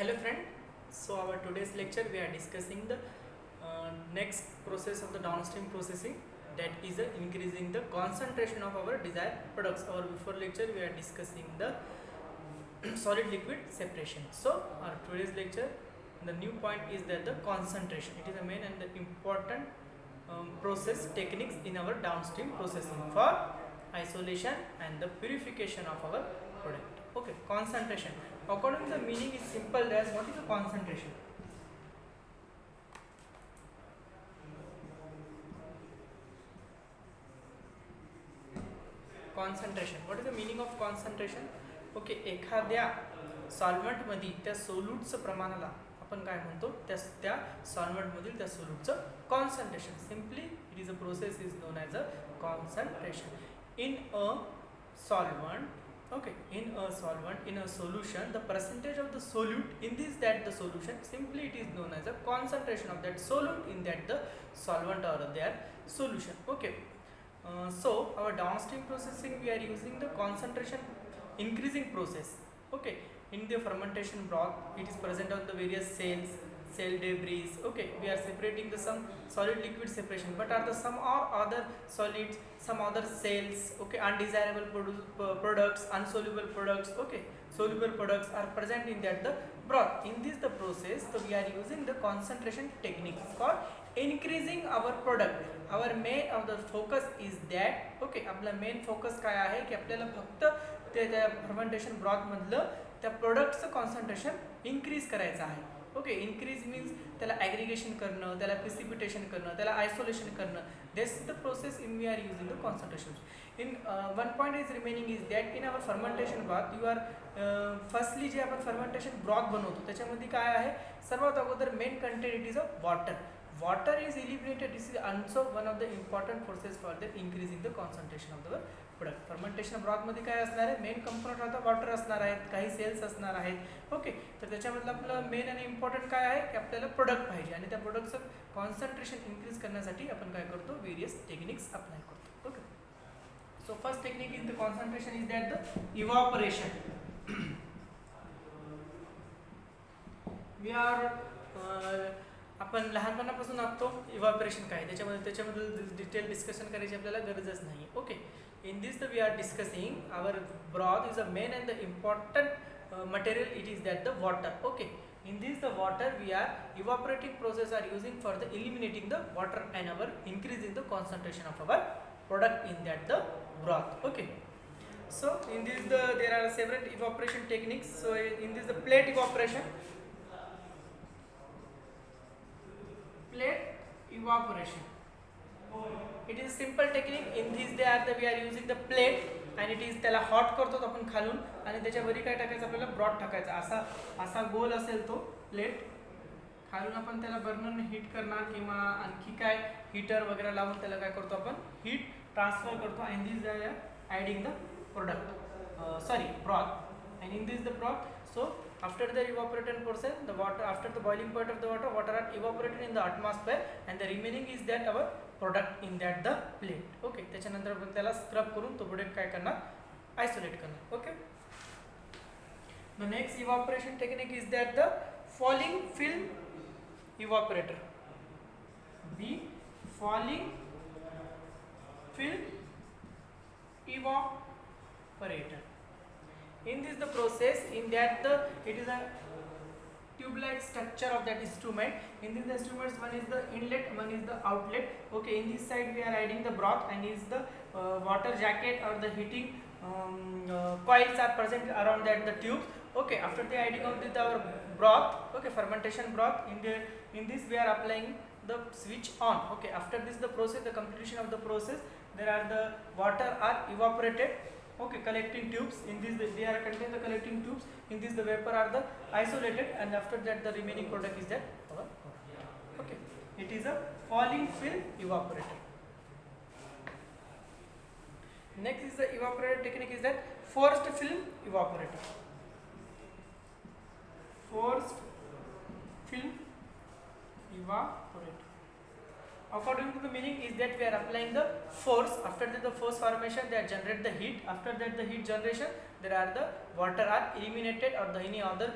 Hello friend, so our today's lecture we are discussing the next process of the downstream processing, that is increasing the concentration of our desired products. Our before lecture we are discussing the solid liquid separation. So our today's lecture, the new point is that the concentration, it is the main and the important process techniques in our downstream processing for isolation and the purification of our product. Okay, concentration, according to the meaning is simple as what is the concentration? Concentration, what is the meaning of concentration? Okay, एखाद्या सॉल्व्हेंटमध्ये त्या सोल्यूटचं प्रमाणाला आपण काय म्हणतो, त्या सॉल्व्हेंटमधील त्या सोल्यूटचं concentration. Simply it is a process is known as a concentration in a solvent. Okay, in a solvent, in a solution, the percentage of the solute in this that the solution, simply it is known as a concentration of that solute in that the solvent or their solution. Okay, so our downstream processing we are using the concentration increasing process. Okay, in the fermentation broth it is present on the various cells, cell debris. Okay, we are separating the some solid liquid separation, but are the some or other solids, some other cells, okay, undesirable products, unsoluble products, okay, soluble products are present in that the broth. In this the process, so we are using the concentration techniques for increasing our product. Our main of the focus is that, okay, आपला main focus काय आहे की आपल्याला फक्त त्या fermentation broth मधलं त्या प्रोडक्टचं concentration increase करायचं आहे. ओके, इन्क्रीज मीन्स त्याला ॲग्रिगेशन करणं, त्याला प्रिसिपिटेशन करणं, त्याला आयसोलेशन करणं. This is the process in we are using the concentration. In one point is remaining is that in our fermentation broth you are firstly जे आपण फर्मेंटेशन ब्रॉथ बनवतो त्याच्यामध्ये काय आहे, सर्वात अगोदर main content it is a water. Water is eliminated. This is also one of the important process for the increasing the concentration of the product. Fermentation broth मध्ये काय असणार आहे, मेन कंपोनंट आता वॉटर असणार आहेत, काही सेल्स असणार आहेत. ओके, तर त्याच्यामधलं आपलं मेन आणि इम्पॉर्टंट काय आहे की आपल्याला प्रोडक्ट पाहिजे आणि त्या प्रोडक्टचं कॉन्सन्ट्रेशन इन्क्रीज करण्यासाठी आपण काय करतो, वेरियस टेक्निक्स अप्लाय करतो. Okay, so first technique in the concentration is that the evaporation. We are आपण लहानपणापासून आपतो इव्हॅपोरेशन काय, त्याच्याबद्दल डिटेल डिस्कशन करायची आपल्याला गरजच नाही. Okay, in this the we are discussing our broth is a main and the important material it is that the water. Okay, in this the water we are evaporating process are using for the eliminating the water and our increasing the concentration of our product in that the broth. Okay, so in this there are several evaporation techniques. So in this the plate evaporation, plate evaporation, it is simple technique. In this they are we are using the plate and it is त्याला hot करतो आपण खालून आणि त्याच्यावरी काय टाकायचं, आपल्याला broth टाकायचा. असा गोल असेल तो प्लेट, खालून आपण त्याला बर्नरने हीट करणार किंवा आणखी काय हीटर वगैरे लावून त्याला काय करतो आपण हीट ट्रान्सफर करतो. And this adding the product broth, and in this the broth, so after the evaporated process the water, after the boiling point of the water are evaporated in the atmosphere and the remaining is that our product in that the plate. Okay, त्याच्यानंतर आपण त्याला scrub करून तो product काय करणार, isolate करणार. Okay, the next evaporation technique is that the falling film evaporator. The falling film evaporator, in this the process, in that the it is a tube like structure of that instrument. In this instruments, one is the inlet, one is the outlet. Okay, in this side we are adding the broth and is the water jacket or the heating coils are present around that the tubes. Okay, after the adding of this our broth, okay, fermentation broth, in this we are applying the switch on. Okay, after this the process, the completion of the process, there are the water are evaporated. Okay, collecting tubes, in this they are contain the collecting tubes. In this the vapor are the isolated and after that the remaining product is that our product. Okay, it is a falling film evaporator. Next is the evaporator technique is that forced film evaporator. Forced film evaporator, according to the meaning is that we are applying the force. After that the force formation they generate the heat. After that the heat generation there are the water are eliminated, or the any other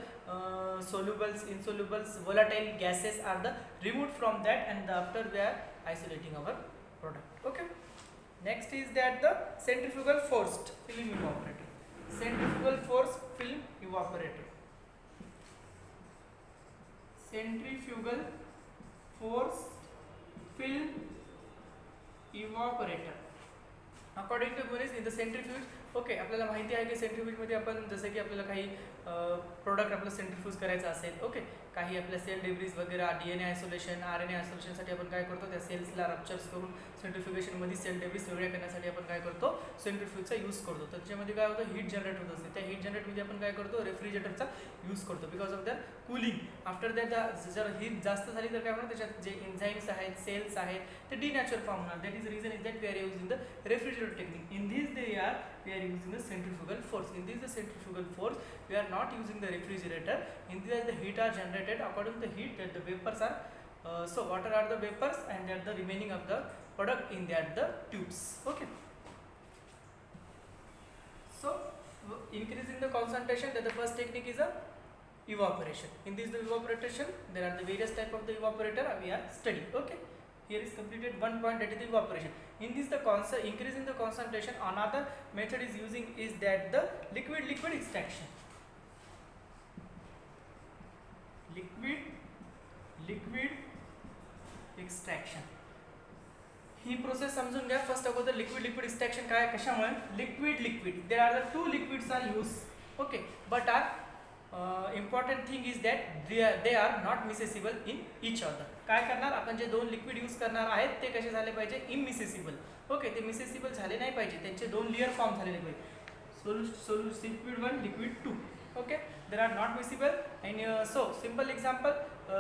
solubles, insolubles, volatile gases are the removed from that, and after we are isolating our product. Okay. Next is that the centrifugal forced film evaporator. Centrifugal force film evaporator. Centrifugal force film evaporator. According to मुनीस in the centrifuge. Okay, आपल्याला माहिती आहे की सेंट्रीफ्यूजमध्ये आपण जसं की आपल्याला काही प्रोडक्ट आपलं सेंट्रीफ्यूज करायचं असेल, ओके, काही आपल्या सेल डेब्रिज वगैरे, DNA आयसोलेशन, RNA आयसोलेशनसाठी आपण काय करतो, त्या सेल्सला रप्चर्स करून सेंट्रीफ्युगेशनमध्ये सेल डेब्रिज वेगळ्या करण्यासाठी आपण काय करतो, सेंट्रीफ्यूजचा यूज करतो. तर त्याच्यामध्ये काय होतं, हीट जनरेट होत असते. त्या हीट जनरेटमध्ये आपण काय करतो, रेफ्रिजरेटरचा यूज करतो because of the cooling. After that जर हीट जास्त झाली तर काय होणार, त्याच्यात जे एन्झाईम्स आहेत, सेल्स आहेत, ते डिनॅचरल फॉर्म होणार. That is reason is that we are using the refrigerator technique. In this we are using the centrifugal force. In this the centrifugal force, we are not using the refrigerator. In this the heat are generated according to the heat that the vapors are. So water are the vapors, and that the remaining of the product in that the tubes. Okay. So increasing the concentration, that the first technique is a evaporation. In this the evaporation, there are the various type of the evaporator we are studying. Okay. Here is completed one point, that is the evaporation. In this the increasing the concentration, another method is using is that the liquid extraction. Liquid extraction. ही process समजून घ्या. First अगोदर liquid extraction काय, कशामुळे, liquid there are the two liquids are use, okay, but are important thing is that they are not miscible in each other. काय करणार आपण, जे दोन लिक्विड यूज करणार आहेत ते कसे झाले पाहिजे, इमिसेसिबल. ओके, ते मिसेसिबल झाले नाही पाहिजे, त्यांचे दोन लेयर फॉर्म झालेले पाहिजे. Liquid 1, liquid 2. Okay, there are not miscible. And so simple example,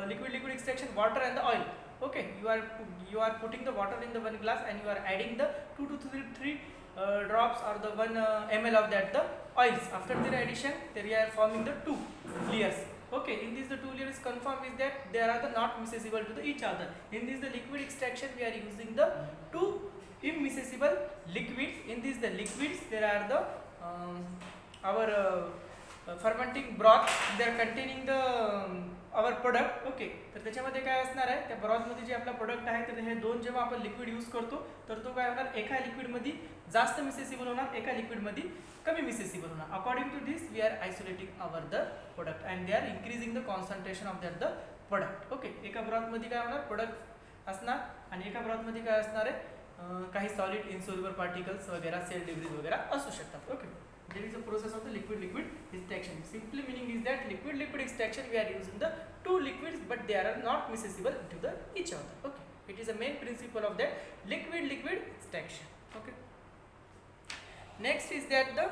liquid extraction, water and the oil. Okay, you are putting the water in the one glass, and you are adding the 2 to 3 drops or the 1 ml of that the oils. After their addition, they are forming the 2 layers. Okay, in this the 2 layers confirm is that they are the not miscible to the each other. In this the liquid extraction, we are using the 2 immiscible liquids. In this the liquids, there are the our fermenting broth. They are containing the our product. Okay, तर त्याच्यामध्ये काय असणार आहे, त्या ब्रॉथमध्ये जे आपला product आहे, तर हे दोन जेव्हा आपण लिक्विड यूज करतो तर तो काय होणार, एका लिक्विडमध्ये जास्त मिसेसिबल होणार, एका लिक्विडमध्ये कमी मिसेसिबल होणार. According to this we are isolating our the product, and they are increasing the concentration of that the product. Okay, एका ब्रॉथमध्ये काय होणार, प्रोडक्ट असणार, आणि एका ब्रॉथमध्ये काय असणार आहे, काही सॉलिड इन्सोल्युबल पार्टिकल्स वगैरे, सेल डिब्रिज वगैरे असू शकतात. Okay, there is a process of the liquid extraction. Simply meaning is that liquid extraction, we are using the two liquids, but they are not miscible to the each other. Okay, it is a main principle of that liquid extraction. Okay, next is that the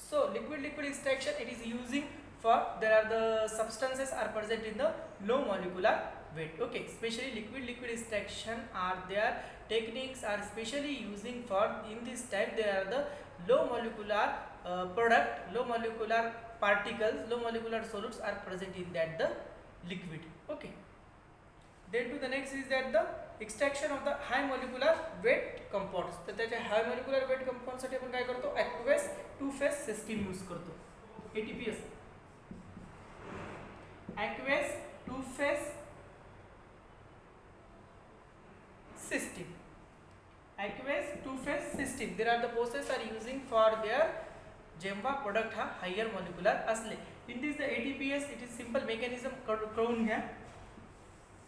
so liquid extraction, it is using for, there are the substances are present in the low molecular weight. Okay, especially liquid extraction are their techniques are specially using for, in this type there are the low molecular product, low molecular particles, low molecular solutes are present in that the liquid. Okay, then to the next is that the extraction of the high molecular weight compounds. तर त्याच्या high molecular weight compounds साठी आपण काय करतो, aqueous two phase system use करतो, ATPS, aqueous two phase system. Aqueous two phase system, there are the process are using for their जेव्हा product हा higher molecular असले. इन this the ATPS, it is simple mechanism कळून घ्या.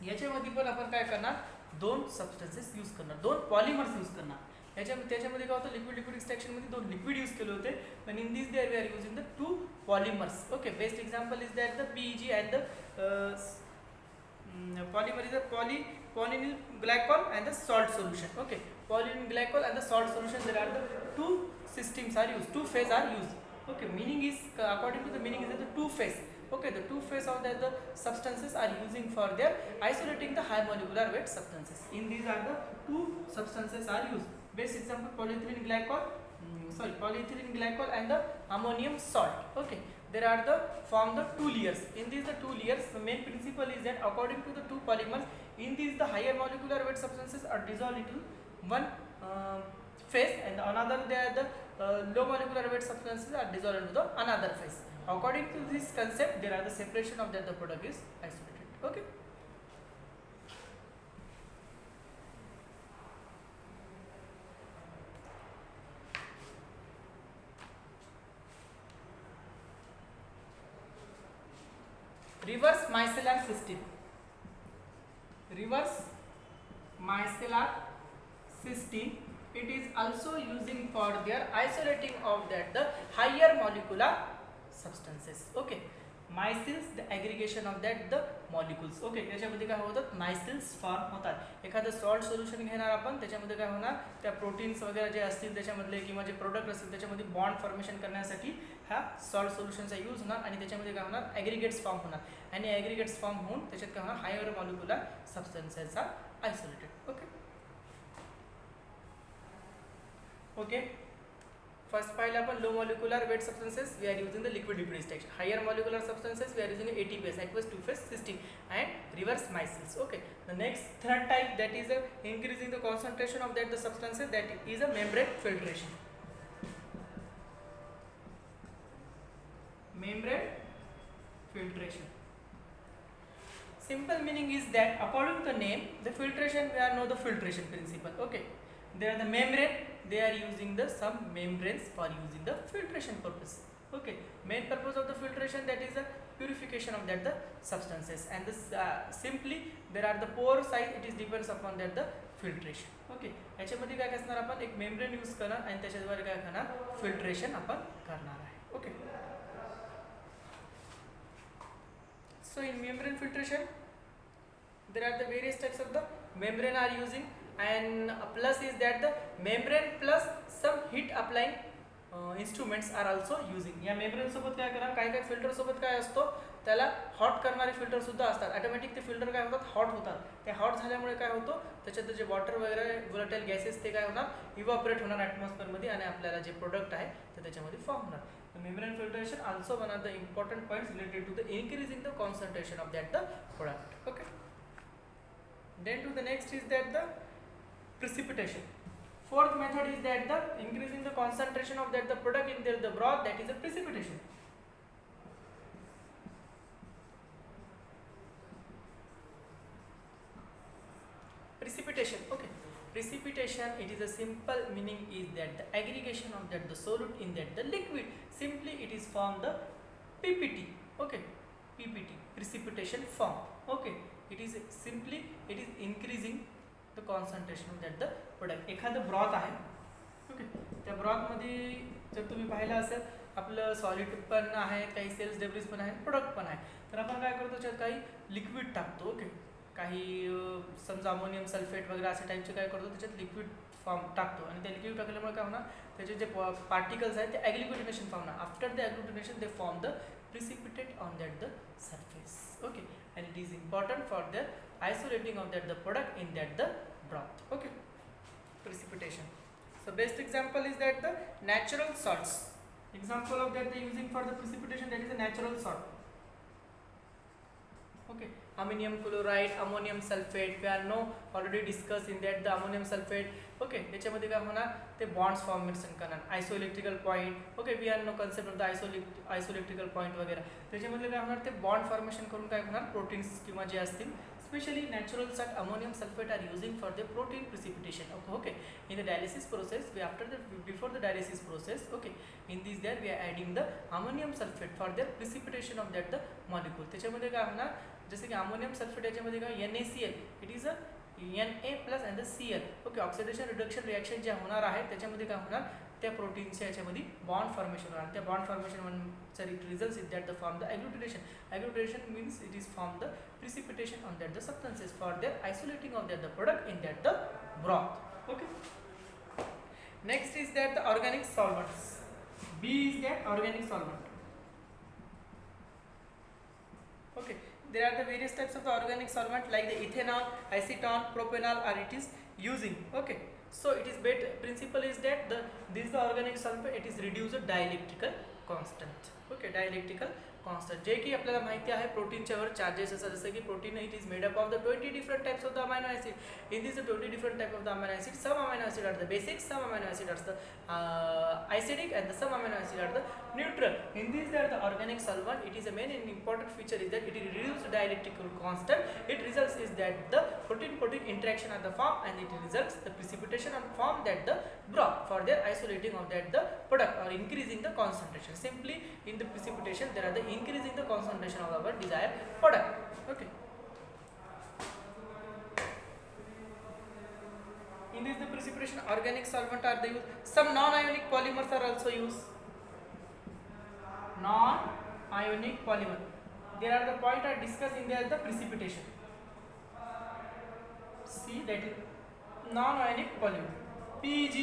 याच्यामध्ये पण आपण काय करणार, दोन सबस्टन्सेस यूज करणार, दोन पॉलिमर्स यूज करणार. त्याच्यामध्ये काय होतं, लिक्विड एक्सट्रॅक्शनमध्ये दोन लिक्विड यूज केले होते, पण in this there we are using the 2 polymers. Okay, best example is that the PEG and the polymer is a polyvinyl glycol and the salt solution. Okay, polyvinyl glycol and the salt solution, there are the two systems are used, two phase are used. Okay, meaning is according to the meaning is that the two phase. Okay, the two phase of the substances are using for their isolating the high molecular weight substances. In these are the two substances are used. Best example, polyethylene glycol and the ammonium salt. Okay, there are the form the two layers. In these the two layers, the main principle is that according to the two polymers, In these, the higher molecular weight substances are dissolved into one phase, and another they are the low molecular weight substances are dissolved into the another phase. According to this concept, there are the separation of that the product is isolated. Okay. Reverse micellar system. Reverse micellar system. It is also using for their isolating of that the higher molecular substances. Okay. Micelles, the aggregation of that the molecules. Okay. त्याच्यामध्ये काय होतात, मायसिल्स form होतात. एखादं salt solution घेणार आपण, त्याच्यामध्ये काय होणार, त्या प्रोटीन्स वगैरे जे असतील त्याच्यामधले किंवा जे प्रोडक्ट असतील त्याच्यामध्ये बॉन्ड फॉर्मेशन करण्यासाठी हा सॉल्ट सोल्युशनचा यूज होणार आणि त्याच्यामध्ये काय होणार, ॲग्रिगेट्स फॉर्म होणार आणि ॲग्रिगेट्स फॉर्म होऊन त्याच्यात काय होणार, higher molecular substances are isolated. Okay. Okay. First पाहिलं आपण low molecular weight substances, we are using the liquid extraction. Higher molecular substances, we are using ATPase, aqueous two-phase system, and reverse micelles. Okay. The next third type, that is increasing the concentration of that the substances, that is a membrane filtration. Membrane filtration. Simple meaning is that according to the name, the filtration, we are know the filtration principle. Okay. They are the membrane, they are using the some membranes for using the filtration purpose. Okay. Main purpose of the filtration, that is the purification of that the substances, and this simply there are the pore size, it is depends upon that the filtration. Okay. याच्यामध्ये काय असणार, आपण एक membrane use करणार आणि त्याच्याद्वारे काय करणार, filtration आपण करणार आहे. Okay. So in membrane filtration, there are the various types of the membrane are using, and plus is that the membrane plus some heat applying instruments are also using. या membrane सोबत काय करा, काय काय filter सोबत काय असतो, त्याला हॉट करणारे फिल्टर सुद्धा असतात. ऑटोमॅटिक ते फिल्टर काय होतात, हॉट होतात. ते हॉट झाल्यामुळे काय होतं, त्याच्यात जे वॉटर वगैरे व्होलेटाईल गॅसेस ते काय होणार, इव्हॅपोरेट होणार ॲटमॉस्फिअरमध्ये आणि आपल्याला जे प्रोडक्ट आहे ते त्याच्यामध्ये फॉर्म होणार. Membrane filtration also one of the important points related to the increasing the concentration of that the product. Okay. Then to the next is that the precipitation. Fourth method is that the increasing the concentration of that the product in the broth, that is the precipitation. Precipitation. Okay. Precipitation, it is a simple meaning is that the aggregation of that the solute in that the liquid, simply it is formed the PPT. Okay. PPT, precipitation form. Okay. It is simply it is increasing the concentration of that the product. एखादं broth आहे. Okay. त्या broth मध्ये जर तुम्ही पाहिलं असेल, आपलं solid पण आहे, काही सेल्स डेब्रिस पण आहे, प्रोडक्ट पण आहे. तर आपण काय करतो, त्याच्यात काही लिक्विड टाकतो. ओके. काही समजा अमोनियम सल्फेट वगैरे अशा टाईपचे काय करतो, त्याच्यात लिक्विड फॉर्म टाकतो आणि ते लिक्विड टाकल्यामुळे काय होणार, त्याचे जे पार्टिकल्स आहेत ते ॲग्लुटिनेशन फॉर्म होणार. After the agglutination they form the precipitate on that the surface. Okay. And it is important for the isolating of that the product in that the broth. Okay. Precipitation. So best example is that the natural salts. Example of that they using for the precipitation, that is a natural salt. Okay. Ammonium chloride, ammonium sulfate, we are know already discussed in that the ammonium sulfate. Okay. त्याच्यामध्ये काय होणार, ते bonds formation करणार, isoelectrical point. Okay. We are no concept of the isoelectrical point वगैरे. त्याच्यामध्ये काय होणार, ते बॉन्ड फॉर्मेशन करून काय होणार, प्रोटीन्स किंवा जे असतील, specially natural salt ammonium sulphate are using for the protein precipitation. Okay. In the dialysis process, we after the before the dialysis process, okay, in this there we are adding the ammonium sulphate for the precipitation of that the molecule. त्याच्यामध्ये काय होणार, जसे की ammonium sulphate याच्यामध्ये काय NaCl, it is a Na plus and the Cl. Okay. Oxidation reduction reaction जे होणार आहे त्याच्यामध्ये काय होणार, त्या प्रोटीन्सच्या याच्यामध्ये बॉन्ड फॉर्मेशन होणार. त्या बॉन्ड फॉर्मेशनचा result is that the form the agglutination. Agglutination means it is form the precipitation on that the substances for their isolating of that the product in that the broth. Okay. Next is that the organic solvents. B is that organic solvent. Okay. There are the various types of the organic solvent like the ethanol, acetone, propanol are it is using. Okay. So it is principle is that this the organic solvent, it is reduce the dielectrical constant. Okay. Dielectrical constant, जे की आपल्याला माहिती आहे प्रोटीनच्या वर charges असतात, जसं की protein it is made up of the 20 different types of the amino acid. In this 20 different type of the amino acid, some amino acid are the basic, some amino acid are the acidic, and the some amino acid are the neutral. In this they are the organic solvent. It is a main and important feature is that it reduces dielectric constant. It results is that the protein interaction are the form, and it results the precipitation and form that the broth for their isolating of that the product or increasing the concentration. Simply in the precipitation there are the increasing the concentration of our desired product. Okay. In this the precipitation organic solvent are the used. Some non-ionic polymers are also used. Non-ionic polymer. There are the point are discussed in there the precipitation. See that is non-ionic polymer. PEG,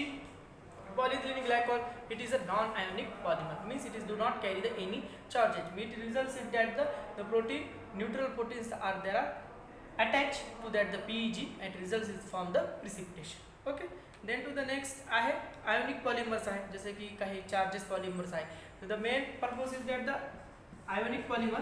polyethylene glycol. It is a non-ionic polymer. Means it is do not carry the any charges. It results in that the protein neutral proteins are there attached to that the PEG, and results is from the precipitation. Okay. Then to the next आहे ionic polymers आहे, जसे की काही charges polymers आहे. So the main purpose is that the ionic polymer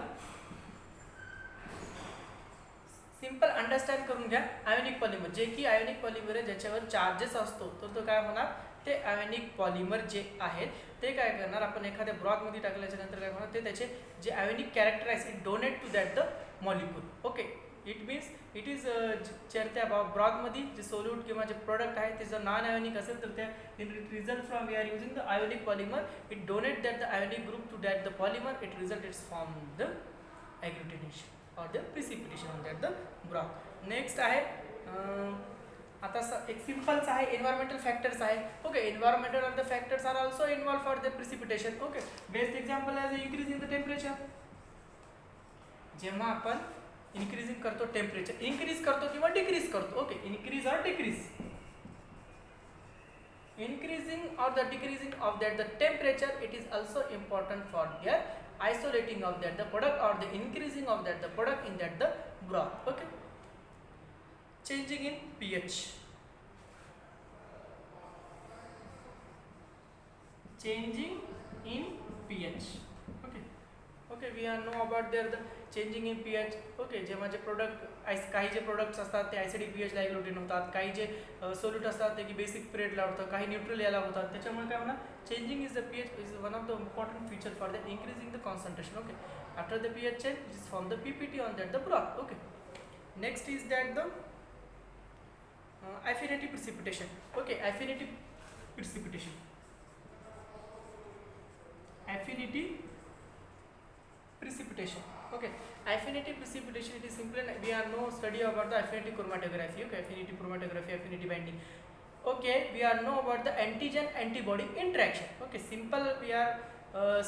simple understand करून घ्या. Ionic polymer जे की ionic polymer आहे ज्याच्यावर चार्जेस असतो तर तो काय होणार, ते आयोनिक पॉलिमर जे आहेत ते काय करणार, आपण एखाद्या ब्रॉथमध्ये टाकल्याच्या नंतर काय होणार, ते त्याचे जे आयोनिक कॅरेक्टर आहे it donate to that the molecule. Okay. It means it is त्या ब्रॉथमध्ये जे सोल्यूट किंवा जे प्रोडक्ट आहे ते जर नॉन आयोनिक असेल तर त्या result from we are using the ionic polymer, it donate that the ionic group to that the polymer, it result it's from the agglutination or the precipitation on that the broth. Next आहे आता एक simples आहे environmental factors आहे. ओके. Environmental of the factors are also involve for the precipitation. Okay. Best example as increasing the temperature. जेव्हा आपण increasing करतो temperature, increase करतो किंवा डिक्रीज करतो. ओके. इन्क्रीज और decrease, increasing or the decreasing of that the temperature, it is also important for their isolating of that the product or the increasing of that the product in that the broth. Okay. Changing in pH, changing in pH. Okay. Okay, we are know about there the changing in pH. Okay. जेव्हा जे product काही जे products असतात ते acidic pH ला ॲग्लुटिन होतात, काही जे solute असतात ते की basic period ला होतं, काही न्यूट्रल याला होतात. त्याच्यामुळे काय होणार, changing is the pH is one of the important feature for the increasing the concentration. Okay. After the pH change it is from the PPT on that the broth. Okay. Next is that the affinity precipitation. Okay. Affinity precipitation, affinity precipitation. Okay. Affinity precipitation, it is simply we are no study about the affinity chromatography. Okay. Affinity chromatography, affinity binding. Okay. We are know about the antigen antibody interaction. Okay. Simple we are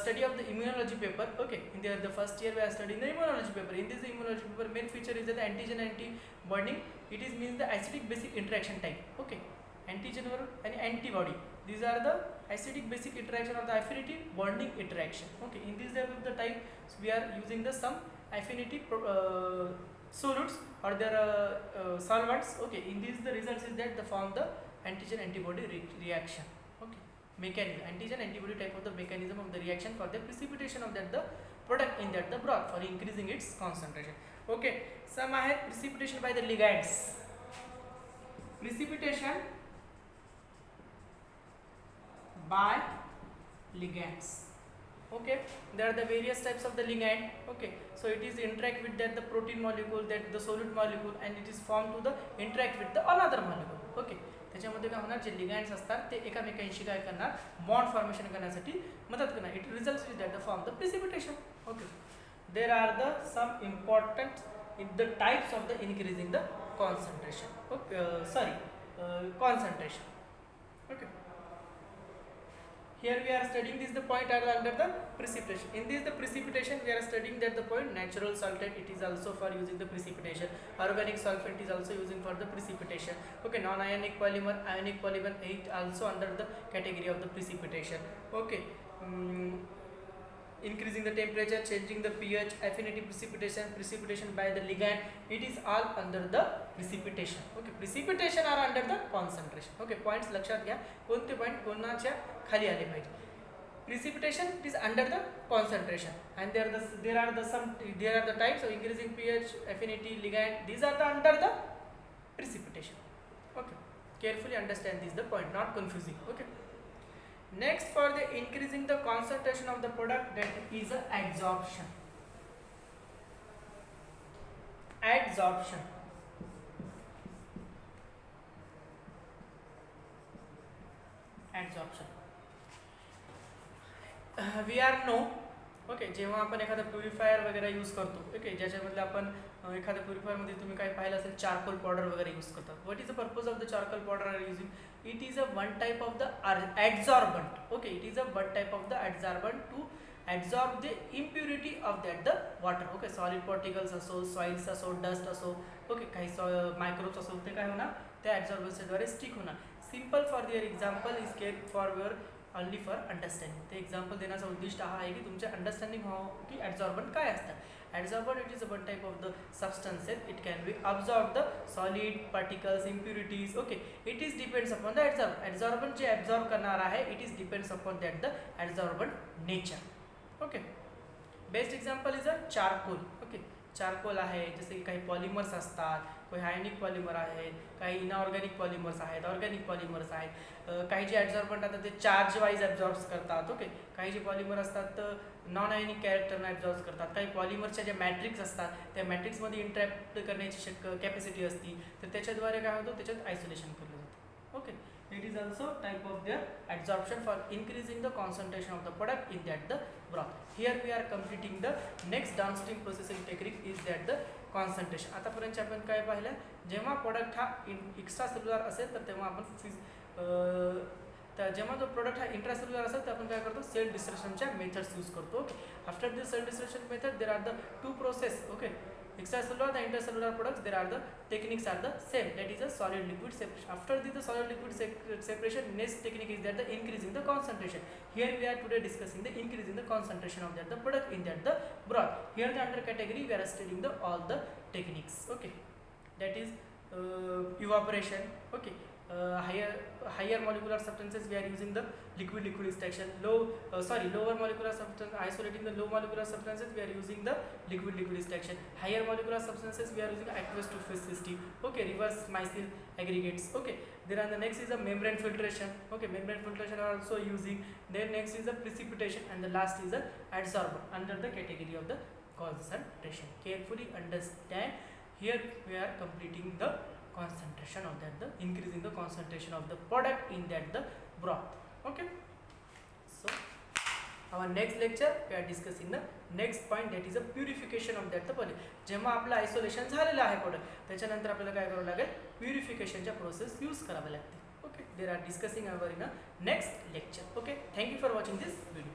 study of the immunology paper. Okay. In the first year we are studying the immunology paper. In this immunology paper main feature is that the antigen antibody, it is means the acidic basic interaction type. Okay. Antigen or an antibody, these are the acidic basic interaction or the affinity bonding interaction. Okay. In this the type so we are using the some affinity solutes or their solvents. Okay. In this the results is that the form the antigen antibody reaction. Okay. Mechanism, antigen antibody type of the mechanism of the reaction for the precipitation of that the product in that the broth for increasing its concentration. Okay. Some are precipitation by the ligands. Precipitation by ligands. Okay. There are the various types of the ligand. Okay. So it is interact with that the protein molecule, that the solute molecule, and it is formed to the interact with the another molecule. Okay. त्याच्यामध्ये काय होणार, जे लिगँड्स असतात ते एकामेकांशी काय करणार, bond formation करण्यासाठी मदत करणार. It results with that the form the precipitation. Okay. There are the some important in the types of the increasing the concentration. Okay. concentration. Okay. Here we are studying this the point are under the precipitation. In this the precipitation we are studying that the point natural solvent, it is also for using the precipitation. Organic solvent is also using for the precipitation. Okay. Non-ionic polymer, ionic polymer, it also under the category of the precipitation. Okay. Increasing the temperature, changing the pH, affinity precipitation, precipitation by the ligand, it is all under the precipitation. Okay. Precipitation are under the concentration. Okay. Points लक्षात घ्या, कोणते point कोणाच्या खाली आले पाहिजे. precipitation it is under the concentration, and there are the types of increasing pH, affinity, ligand. These are the under the precipitation. Okay, carefully understand this the point, not confusing. Okay, next for the increasing the concentration of the product, that is adsorption. Adsorption. Adsorption. We are know. Okay, जेव्हा आपण एखादा purifier वगैरे use करतो, okay, ज्याच्यामध्ये आपण एखाद्या प्युरिफायरमध्ये तुम्ही काय पाहिलं असेल, चारकोल पावडर वगैरे यूज करतात. What is the purpose of the charcoal powder are using? It is a one type of the adsorbent. Okay, it is a one type of the adsorbent to absorb the impurity of that the water. Okay, solid particles असो, soils असो, dust असो, okay, काही microbes असो, ते काय होणार, त्या ॲब्झॉर्बन्सद्वारे स्टिक होणार. Simple for their example is care for your only for understanding. ते एक्झाम्पल देण्याचा उद्दिष्ट हा आहे की तुमचे अंडरस्टँडिंग व्हावं की ॲब्झॉर्बंट काय असतात. Adsorbent, it is a one type of the substances. It can be absorb the solid particles, impurities. Okay, it is depends upon the adsorbent. Adsorbent J absorb करणार आहे, it is depends upon that the adsorbent nature. Okay, best example is a charcoal. Okay, charcoal आहे, जसे की काही polymers असतात, काही आयनिक polymer आहेत, काही इनऑर्गॅनिक पॉलिमर्स आहेत, ऑर्गॅनिक पॉलिमर्स आहेत. काही जे ॲब्झॉर्बंट असतात ते चार्ज वाईज ॲब्झॉर्ब करतात. ओके, काही जे पॉलिमर असतात नॉन आयनिक कॅरेक्टरनं ॲब्झॉर्ब करतात. काही पॉलिमरच्या ज्या मॅट्रिक्स असतात त्या मॅट्रिक्समध्ये इंटरॅक्ट करण्याची कॅपॅसिटी असती, तर त्याच्याद्वारे काय होतं, त्याच्यात आयसोलेशन केलं जातं. Okay, it is also type of their adsorption for increasing the concentration of the product in that the broth. Here we are completing the next downstream processing technique is that the concentration. आतापर्यंत आपण काय पाहिलं, जेव्हा product हा extra cellular असेल तर तेव्हा आपण तर जेव्हा जो प्रोडक्ट हा इंट्रासेल्युलर असेल तर आपण काय करतो, सेल डिस्ट्रक्शनच्या मेथड्स यूज करतो. Okay, after this cell destruction method there are the two process. Okay, extracellular the intercellular products, there are the techniques are the same, that is a solid liquid separation. After this the solid liquid separation, next technique is that the increasing the concentration. Here we are today discussing the increasing the concentration of that the product in that the broth. Here the under category we are studying the all the techniques. Okay, that is evaporation. Okay, higher molecular substances we are using the liquid extraction. Lower molecular substance, isolating the low molecular substances we are using the liquid extraction. Higher molecular substances we are using aqueous to phase system. Okay, reverse methyl aggregates. Okay, then the next is the membrane filtration. Okay, membrane filtration are also using. Then next is the precipitation, and the last is the adsorbent under the category of the concentration. Carefully understand. Here we are completing the concentration of that, the increasing the concentration of the product in that the broth. Okay, so our next lecture we are discussing the next point, that is a purification of that the product. जेव्हा आपलं isolation झालेलं आहे product, त्याच्यानंतर आपल्याला काय करावं लागेल, प्युरिफिकेशनच्या process use करावे लागते. Okay, there are discussing our in a next lecture. Okay, thank you for watching this video.